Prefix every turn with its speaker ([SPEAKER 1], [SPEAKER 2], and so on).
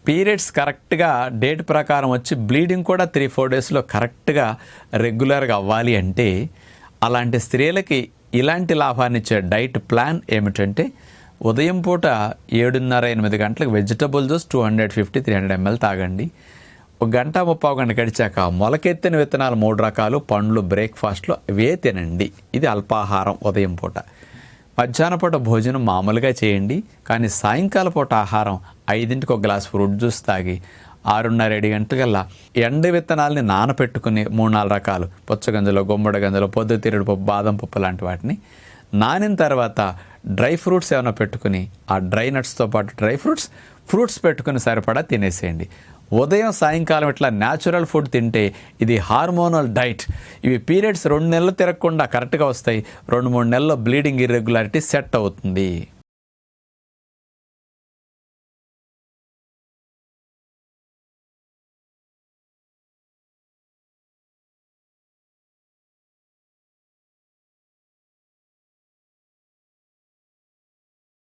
[SPEAKER 1] Periods కరెక్ట్గా date ప్రకారం వచ్చి బ్లీడింగ్ కూడా 3-4 డేస్లో కరెక్ట్గా రెగ్యులర్గా అవ్వాలి అంటే అలాంటి స్త్రీలకి ఇలాంటి లాభాన్ని ఇచ్చే డైట్ ప్లాన్ ఏమిటంటే ఉదయం పూట 7:30-8 గంటలకు వెజిటబుల్ జ్యూస్ 250-300 ml తాగండి. 1 గంట 30 గంట గడిచాక మొలకెత్తిన విత్తనాలు 3 రకాలు పండ్లు బ్రేక్ఫాస్ట్లో అవే తినండి. ఇది అల్పాహారం ఉదయం పూట. మధ్యాహ్న పూట భోజనం మామూలుగా చేయండి, కానీ సాయంకాల పూట ఆహారం 5ంటికి 1 గ్లాస్ ఫ్రూట్ జ్యూస్ తాగి 6:30-7 గంటలకల్లా ఎండు విత్తనాలని నానపెట్టుకుని 3-4 రకాలు పుచ్చగంజలు, గుమ్మడి గంజలు, పొద్దుతిరుగుడు పప్పు, బాదం పప్పు లాంటి వాటిని నానిన తర్వాత డ్రై ఫ్రూట్స్ ఏమైనా పెట్టుకుని ఆ డ్రై నట్స్తో పాటు డ్రై ఫ్రూట్స్ పెట్టుకుని సరిపడా తినేసేయండి. ఉదయం సాయంకాలం ఇట్లా న్యాచురల్ ఫుడ్ తింటే ఇది హార్మోనల్ డైట్. ఇవి పీరియడ్స్ 2 నెలలు తిరగకుండా కరెక్ట్గా వస్తాయి. 2-3 నెలల్లో బ్లీడింగ్ ఇర్రెగ్యులారిటీ సెట్ అవుతుంది.